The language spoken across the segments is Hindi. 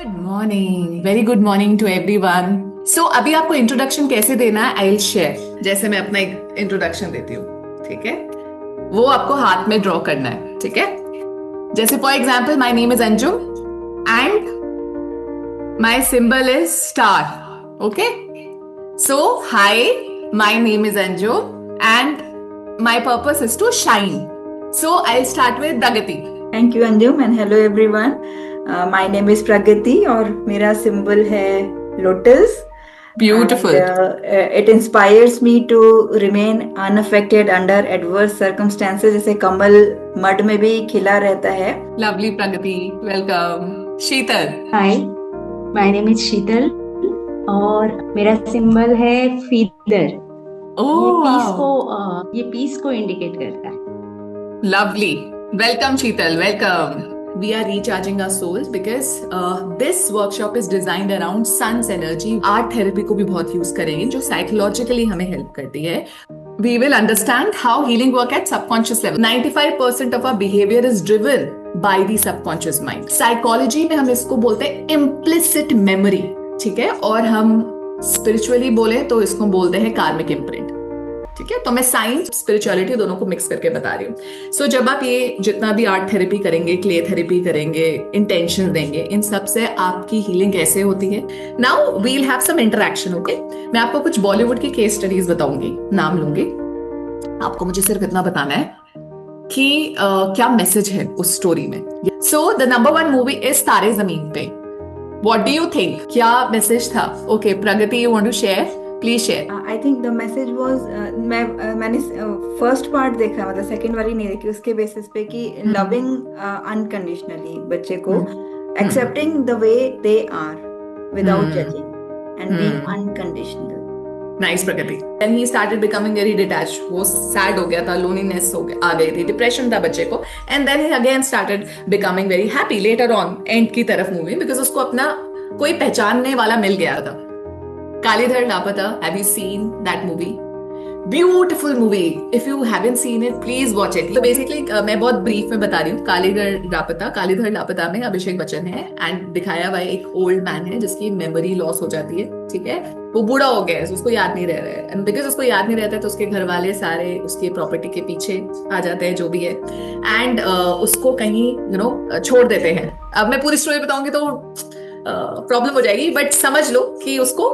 Good morning, very good morning to everyone. So अभी आपको इंट्रोडक्शन कैसे देना है, आई विल शेयर। जैसे मैं अपना एक इंट्रोडक्शन देती हूँ, ठीक है, वो आपको हाथ में ड्रॉ करना है, ठीक है। जैसे for example, my name is Anjum and my symbol is star. Okay, so hi, my name is Anjum and my purpose is to shine. So I start with Pragati. Thank you Anjum and hello everyone. My name is Pragati और मेरा सिंबल है lotus. Beautiful. It inspires me to remain unaffected under adverse circumstances, जैसे कमल मड में भी खिला रहता है। Lovely Pragati, welcome. Sheetal. Hi, my name is शीतल और मेरा सिंबल है फीदर। ये पीस को इंडिकेट करता है। Lovely. Welcome, Sheetal. Welcome. We are recharging our souls because this workshop is designed around sun's energy. Art therapy को भी बहुत यूज करेंगे जो psychologically हमें हेल्प करती है. We will understand how healing work at subconscious level. 95% of our behavior is driven by the subconscious mind. Psychology में हम इसको बोलते हैं implicit memory, ठीक है, और हम spiritually बोले तो इसको बोलते हैं karmic imprint. ठीक है, तो मैं साइंस स्पिरिचुअलिटी दोनों को मिक्स करके बता रही हूँ। सो जब आप ये जितना भी आर्ट थेरेपी करेंगे, क्ले थेरेपी करेंगे, इंटेंशन देंगे, इन सब से आपकी हीलिंग कैसे होती है। Now we'll have some interaction. Okay, मैं आपको कुछ बॉलीवुड की केस स्टडीज बताऊंगी, नाम लूंगी, आपको मुझे सिर्फ इतना बताना है कि क्या मैसेज है उस स्टोरी में। So the number 1 movie is Taare Zameen Pe. What do you think, क्या मैसेज था? Okay, Pragati, you want to share? Please share. I think the message was, मैंने फर्स्ट पार्ट देखा, मतलब सेकंड वाली नहीं देखी, उसके बेसिस पे कि लविंग अनकंडीशनली बच्चे को, accepting the way they are without judging and being unconditional. Nice Pragati. Then he started becoming very detached. वो सैड हो गया था, लोनलीनेस हो गया, आ गई थी, डिप्रेशन था बच्चे को, and then he again started becoming very happy later on, and की तरफ मूवी, बिकॉज उसको अपना कोई पहचानने वाला मिल गया था। कालीधर लापता, have you seen that movie? Beautiful movie. If you haven't seen it, please watch it. तो बेसिकली मैं बहुत ब्रीफ में बता रही हूँ। कालीधर लापता में अभिषेक बच्चन है एंड दिखाया हुआ एक ओल्ड मैन है जिसकी मेमोरी लॉस हो जाती है, ठीक है, वो बूढ़ा हो गया है, उसको याद नहीं रह रहा है, एंड बिकॉज उसको याद नहीं रहता है तो उसके घर वाले सारे उसकी प्रॉपर्टी के पीछे आ जाते हैं, जो भी है, एंड उसको कहीं छोड़ देते हैं। अब मैं पूरी स्टोरी बताऊंगी तो प्रॉब्लम हो जाएगी, बट समझ लो कि उसको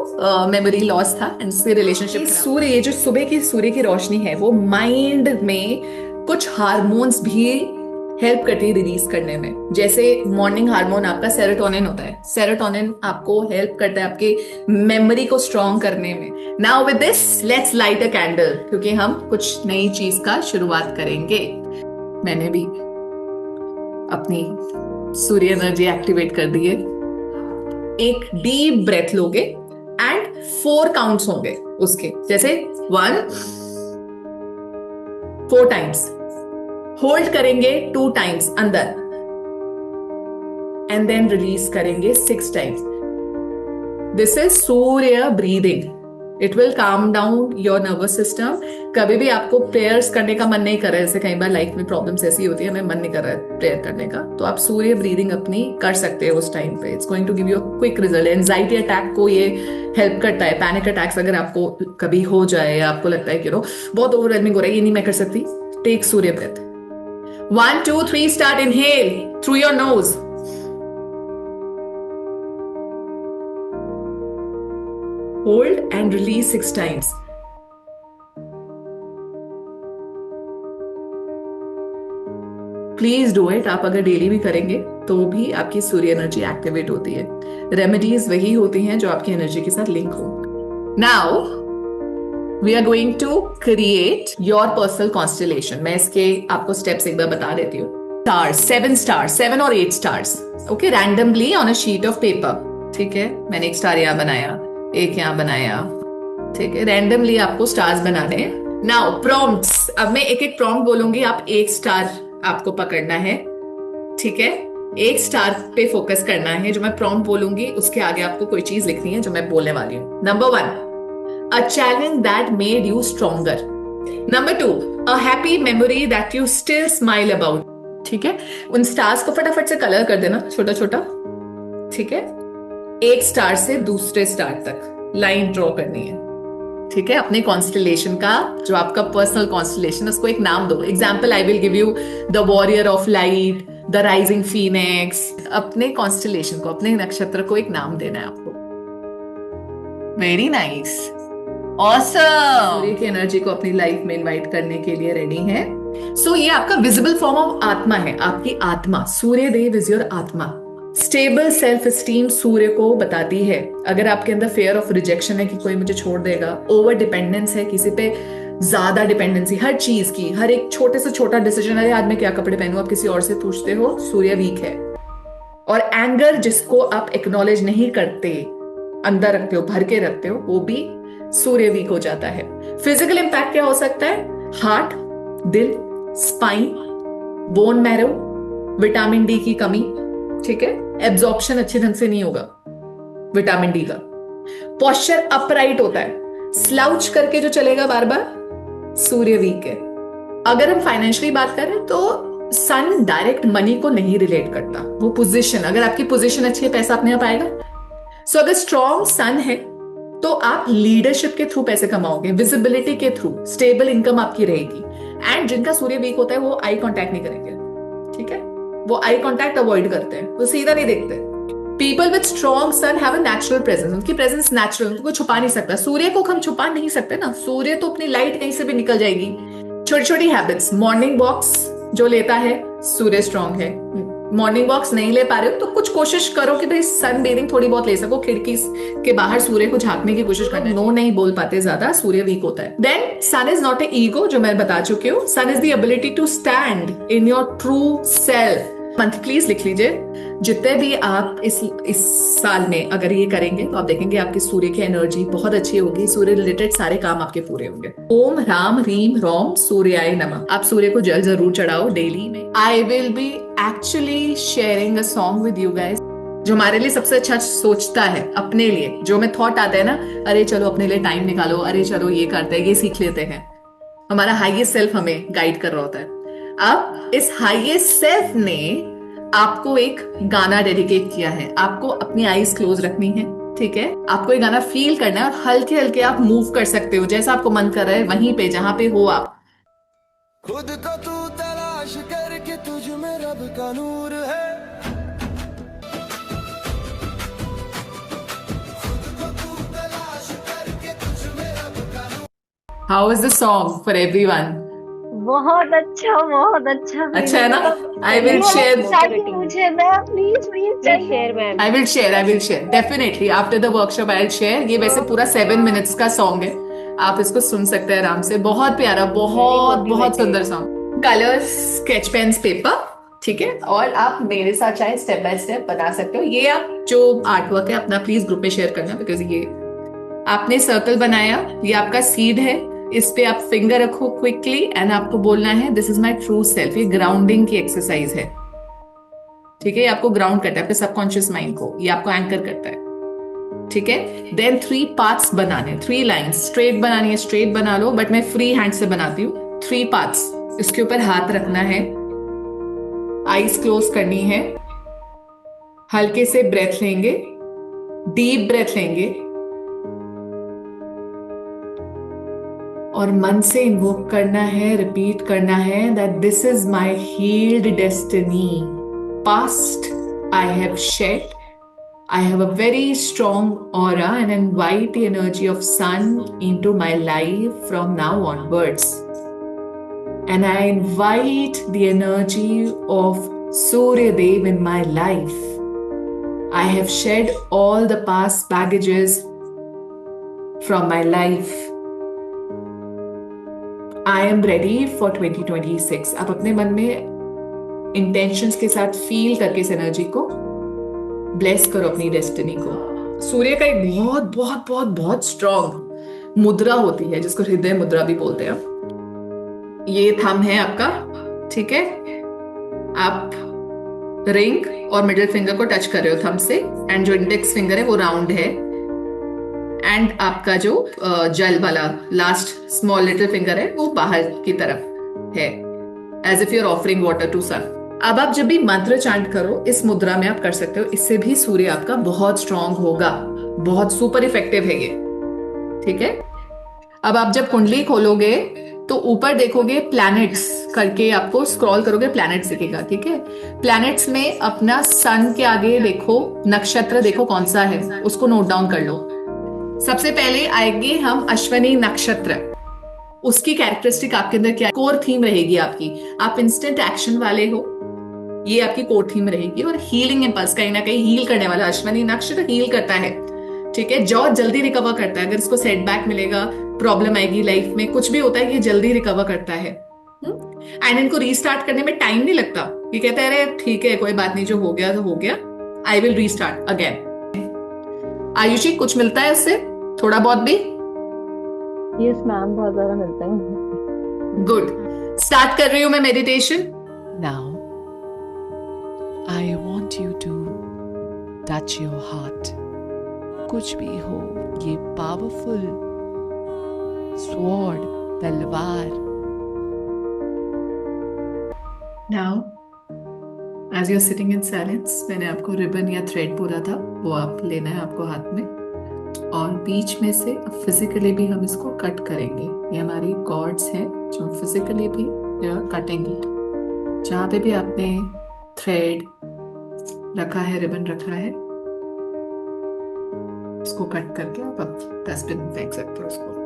मेमोरी लॉस था एंड उसके रिलेशनशिप। सूर्य, ये जो सुबह की सूर्य की रोशनी है, वो माइंड में कुछ हार्मोन्स भी हेल्प करती है रिलीज करने में। जैसे मॉर्निंग हार्मोन आपका सेरोटोनिन होता है। सेरोटोनिन आपको हेल्प करता है आपके मेमोरी को स्ट्रॉन्ग करने में। Now with this let's light a candle, क्योंकि हम कुछ नई चीज का शुरुआत करेंगे। मैंने भी अपनी सूर्य एनर्जी एक्टिवेट कर दी है। एक डीप ब्रेथ लोगे एंड 4 काउंट्स होंगे उसके, जैसे 1, 4 टाइम्स, होल्ड करेंगे 2 टाइम्स अंदर, एंड देन रिलीज करेंगे 6 times. This is Surya breathing. It will calm down your nervous system. कभी भी आपको प्रेयर्स करने का मन नहीं कर रहा है, जैसे कई बार लाइफ में प्रॉब्लम्स ऐसी होती है, हमें मन नहीं कर रहा है प्रेयर करने का, तो आप सूर्य ब्रीदिंग अपनी कर सकते हो उस टाइम पे। It's going to give you a quick result. Anxiety attack को ये हेल्प करता है। पैनिक अटैक्स अगर आपको कभी हो जाए या आपको लगता है कि बहुत ओवरवेलमिंग हो रहा है, ये नहीं मैं कर सकती, टेक सूर्य breath. 1 2 3 start. Inhale through your nose, hold and release 6 times. Please do it. आप अगर डेली भी करेंगे तो भी आपकी सूर्य एनर्जी एक्टिवेट होती है। रेमेडीज वही होती हैं जो आपकी एनर्जी के साथ लिंक हो। Now we are going to create your personal constellation. मैं इसके आपको स्टेप्स एक बार बता देती हूँ। स्टार्स, 7 स्टार्स, 7 और 8 stars, okay, randomly on a sheet of paper, ठीक है। मैंने एक स्टार यहाँ बनाया, एक यहाँ बनाया, ठीक है, रैंडमली आपको स्टार्स बनाने हैं। नाउ प्रॉम्प्ट्स, अब मैं एक एक प्रॉम्प्ट बोलूंगी, आप एक स्टार आपको पकड़ना है, ठीक है, एक स्टार पे फोकस करना है। जो मैं प्रॉम्प्ट बोलूंगी उसके आगे आपको कोई चीज लिखनी है जो मैं बोलने वाली हूँ। Number 1, a challenge that made you stronger. Number 2, a happy memory that you still smile about. ठीक है, उन स्टार्स को फटाफट से कलर कर देना छोटा छोटा। ठीक है, एक स्टार से दूसरे स्टार तक लाइन ड्रॉ करनी है। ठीक है, अपने कॉन्स्टलेशन का, जो आपका पर्सनल कॉन्स्टलेशन, उसको एक नाम दो। Example, I will give you the warrior of light, the rising Phoenix. अपने कॉन्स्टलेशन को, अपने नक्षत्र को एक नाम देना है आपको। Very nice, awesome. सूर्य की एनर्जी को अपनी लाइफ में इनवाइट करने के लिए रेडी है। सो ये आपका विजिबल फॉर्म ऑफ आत्मा है, आपकी आत्मा। सूर्य देव इज योर आत्मा। स्टेबल सेल्फ एस्टीम सूर्य को बताती है। अगर आपके अंदर फेयर ऑफ रिजेक्शन है कि कोई मुझे छोड़ देगा, ओवर डिपेंडेंस है, किसी पे ज्यादा डिपेंडेंसी हर चीज की, हर एक छोटे से छोटा डिसीजन, अरे आज मैं क्या कपड़े पहनूं, आप किसी और से पूछते हो, सूर्य वीक है। और एंगर जिसको आप एक्नॉलेज नहीं करते, अंदर रखते हो, भर के रखते हो, वो भी सूर्य वीक हो जाता है। फिजिकल इंपैक्ट क्या हो सकता है? हार्ट, दिल, spine, bone marrow, vitamin D की कमी। ठीक है, एब्जॉर्प्शन अच्छे ढंग से नहीं होगा विटामिन डी का। पोस्चर अपराइट होता है, स्लाउच करके जो चलेगा बार बार, सूर्य वीक है। अगर हम फाइनेंशियली बात करें तो सन डायरेक्ट मनी को नहीं रिलेट करता, वो पोजीशन, अगर आपकी पोजीशन अच्छी है पैसा अपने आप आएगा। सो अगर स्ट्रॉन्ग सन है तो आप लीडरशिप के थ्रू पैसे कमाओगे, विजिबिलिटी के थ्रू, स्टेबल इनकम आपकी रहेगी। एंड जिनका सूर्य वीक होता है वो आई कांटेक्ट नहीं करेंगे। ठीक है, वो आई कांटेक्ट अवॉइड करते हैं, वो सीधा नहीं देखते। People with strong sun have a natural presence, उनकी प्रेजेंस नेचुरल, उनको छुपा नहीं सकता। सूर्य को हम छुपा नहीं सकते ना, सूर्य तो अपनी लाइट कहीं से भी निकल जाएगी। छोटी छोटी हैबिट्स, मॉर्निंग वॉक्स जो लेता है, सूर्य स्ट्रॉन्ग है। मॉर्निंग वॉक्स नहीं ले पा रहे हो तो कुछ कोशिश करो कि भाई सन बेरिंग थोड़ी बहुत ले सको, खिड़की के बाहर सूर्य को झांकने की कोशिश करना। नो नहीं बोल पाते ज्यादा, सूर्य वीक होता है। Then sun is not a ego, जो मैं बता चुकी हूँ। Sun is the ability to stand in your true self. Month please लिख लीजिए, जितने भी आप इस साल में अगर ये करेंगे तो आप देखेंगे आपकी सूर्य की एनर्जी बहुत अच्छी होगी, सूर्य रिलेटेड सारे काम आपके पूरे होंगे। ओम राम रीम रोम सूर्याय नमः। आप सूर्य को जल जरूर चढ़ाओ डेली में। I will be actually sharing a song with you guys, जो हमारे लिए सबसे अच्छा सोचता है अपने लिए। जो में थॉट आता है ना, अरे चलो अपने लिए टाइम निकालो, अरे चलो ये करते हैं, ये सीख लेते हैं, हमारा हाईएस्ट सेल्फ हमें गाइड कर रहा होता है। अब इस हाईएस्ट सेल्फ ने आपको एक गाना डेडिकेट किया है। आपको अपनी आईज क्लोज रखनी है, ठीक है, आपको ये गाना फील करना है और हल्के हल्के आप मूव कर सकते हो जैसा आपको मन कर रहा है, वहीं पे जहां पे हो आप। खुद को तू तलाश करके तुझ में रब का नूर है। खुद को तू तलाश करके तुझ में रब का नूर। How is the song for everyone? बहुत अच्छा, बहुत अच्छा। अच्छा है ना? आई विल शेयर, मुझे ma'am please share ma'am. I will share definitely after the workshop. I will share. ये वैसे पूरा 7 मिनट्स का सॉन्ग है, आप इसको सुन सकते हैं आराम से। बहुत प्यारा, बहुत बहुत सुंदर song. Colour, sketch pens, paper, ठीक है, और आप मेरे साथ चाहे स्टेप बाय स्टेप बना सकते हो। ये आप जो आर्ट वर्क है अपना प्लीज ग्रुप में शेयर करना, बिकॉज ये आपने सर्कल बनाया, ये आपका सीड है, इस पे आप फिंगर रखो क्विकली एंड आपको बोलना है this is my true self. ये ग्राउंडिंग की एक्सरसाइज है, ठीक है, ये आपको ग्राउंड करता है आपके सबकॉन्शियस माइंड को, ये आपको एंकर करता है, ठीक है। देन 3 पार्ट्स बनाने, 3 लाइन्स। स्ट्रेट बनानी है स्ट्रेट बना लो, बट मैं फ्री हैंड से बनाती हूँ। 3 पार्ट्स, इसके ऊपर हाथ रखना है, आईज क्लोज करनी है, हल्के से ब्रेथ लेंगे, डीप ब्रेथ लेंगे और मन से इन्वोक करना है, रिपीट करना है that this is my healed destiny. Past I have shed, I have a very strong aura and invite the energy of sun into my life from now onwards. And I invite the energy of Surya Dev in my life. I have shed all the past baggages from my life. I am ready for 2026. आप अपने मन में इंटेंशंस के साथ फील करके इस एनर्जी को ब्लेस करो अपनी डेस्टिनी को। सूर्य का एक बहुत बहुत बहुत बहुत स्ट्रॉन्ग मुद्रा होती है जिसको हृदय मुद्रा भी बोलते हैं। ये थंब है आपका, ठीक है, आप रिंग और मिडिल फिंगर को टच कर रहे हो थंब से, एंड जो इंडेक्स फिंगर है वो राउंड है, एंड आपका जो जल वाला लास्ट स्मॉल लिटिल फिंगर है वो बाहर की तरफ है, as if you are offering water to sun. अब आप जब भी मंत्र चांट करो इस मुद्रा में आप कर सकते हो, इससे भी सूर्य आपका बहुत स्ट्रांग होगा, बहुत सुपर इफेक्टिव है ये। ठीक है, अब आप जब कुंडली खोलोगे तो ऊपर देखोगे प्लैनेट्स करके, आपको स्क्रॉल करोगे प्लैनेट्स दिखेगा। ठीक है, प्लैनेट्स में अपना सन के आगे देखो नक्षत्र, देखो कौन सा है, उसको नोट डाउन कर लो। सबसे पहले आएंगे हम अश्विनी नक्षत्र, उसकी कैरेक्टरिस्टिक आपके अंदर क्या, कोर थीम रहेगी आपकी, आप इंस्टेंट एक्शन वाले हो, ये आपकी कोर थीम रहेगी। और हीलिंग इंपल्स, कहीं ना कहीं हील करने वाला, अश्विनी नक्षत्र हील करता है। ठीक है, जॉ जल्दी रिकवर करता है, अगर इसको सेटबैक मिलेगा, प्रॉब्लम आएगी लाइफ में, कुछ भी होता है, ये जल्दी रिकवर करता है। एंड इनको रीस्टार्ट करने में टाइम नहीं लगता, ये कहते हैं अरे ठीक है कोई बात नहीं, जो हो गया तो हो गया, I will restart again. Ayushi कुछ मिलता है उससे थोड़ा बहुत भी? यस मैम, बहुत ज्यादा मिलता है। गुड, स्टार्ट कर रही हूं मैं meditation. Now, I want you to touch your heart. कुछ भी हो, ये पावरफुल स्वॉर्ड, तलवार। Now, as you're sitting in silence, मैंने आपको रिबन या थ्रेड बोला था, वो आप लेना है आपको हाथ में, और बीच में से फिजिकली भी हम इसको कट करेंगे। ये हमारी कॉर्ड्स हैं जो फिजिकली भी कटेंगे। जहाँ पे भी आपने थ्रेड रखा है, रिबन रखा है, इसको कट करके आप डस्टबिन में फेंक सकते हो उसको।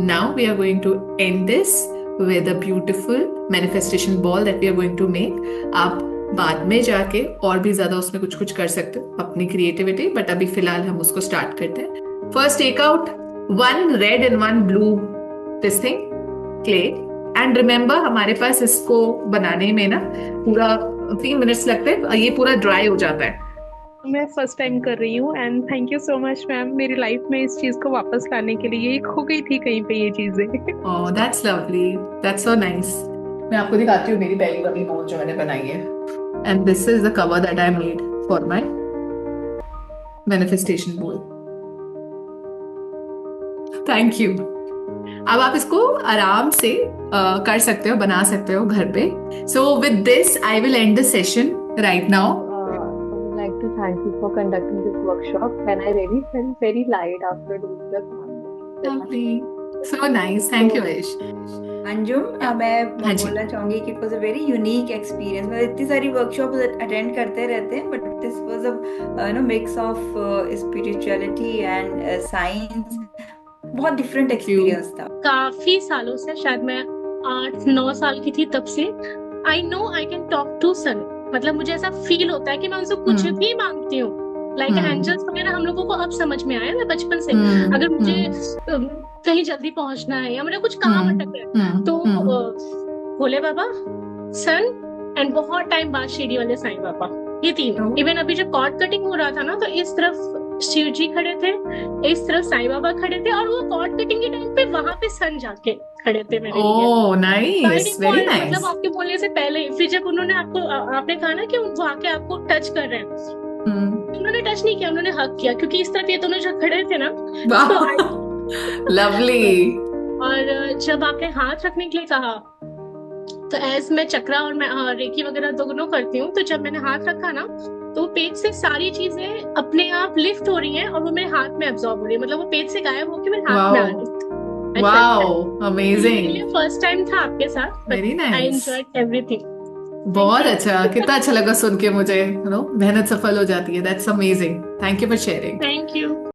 Now we are going to end this with a beautiful manifestation ball that we are going to make. आप बाद में जाके और भी ज्यादा उसमें कुछ कुछ कर सकते हो अपनी क्रिएटिविटी, बट अभी फिलहाल हम उसको स्टार्ट करते हैं। First take out 1 red and 1 blue this thing clay, and remember हमारे पास इसको बनाने में ना पूरा 3 मिनट्स लगते हैं, ये पूरा ड्राई हो जाता है। मैं फर्स्ट टाइम कर रही हूँ and thank you so much ma'am मेरी लाइफ में इस चीज को वापस लाने के लिए। ये खो गई थी कहीं पे ये चीजें। Oh that's lovely, that's so nice. मैं आपको दिखाती हूँ मेरी पहली वाली बोल जो मैंने बनाई है, and this is the cover that I made for my manifestation bowl. Thank you. अब आप इसको आराम से कर सकते हो, बना सकते हो घर पे। So with this I will and the session right now. I would like to thank you for conducting this workshop, and I really felt very light after doing the class. So nice, thank you Aish. Anjum, मैं हाँ जी। बोलना चाहूंगी कि it was a very unique experience. मतलब इतनी सारी वर्कशॉप अटेंड करते रहते हैं, but this was a mix of spirituality and science. बहुत डिफरेंट एक्सपीरियंस था। काफी सालों से, शायद मैं 8-9 साल की थी तब से I know I can talk to sun. मतलब मुझे ऐसा फील होता है कि मैं उनसे कुछ भी मांगती हूँ, लाइक एंजल्स वगैरह हम लोगों को अब समझ में आया। मैं बचपन से अगर मुझे कहीं जल्दी पहुंचना है या मेरा कुछ काम अटक रहा है तो भोले बाबा, सन एंड बहुत टाइम बाद शिरडी वाले साईं बाबा, ये तीन। इवन अभी जब कॉर्ड कटिंग हो रहा था ना, तो इस तरफ शिव जी खड़े थे, इस तरफ साईं बाबा खड़े थे, और वो कॉर्ड कटिंग के टाइम पे वहां पे सन जाके खड़े थे मेरे लिए। Oh nice, very nice. मतलब आपके बोलने से पहले, फिर जब उन्होंने आपने कहा ना कि वो आके आपको टच कर रहे हैं, उन्होंने टच नहीं किया, उन्होंने हक किया, क्योंकि इस तरफ ये दोनों जो खड़े थे ना, लवली। और जब आपने हाथ रखने के लिए कहा, तो एज मैं चक्रा और मैं रेकी वगैरह दोनों करती हूँ, तो जब मैंने हाथ रखा ना, तो पेज से सारी चीजें अपने आप लिफ्ट हो रही हैं और वो मेरे हाथ में एब्जॉर्ब हो रही है। मतलब वो पेज से गायब होकर मेरे हाथ में आ रही। Wow, amazing. फर्स्ट टाइम था आपके साथ, very nice. I enjoyed everything. बहुत अच्छा, कितना अच्छा लगा सुन के मुझे, मेहनत सफल हो जाती है। That's amazing, thank you for sharing. Thank you.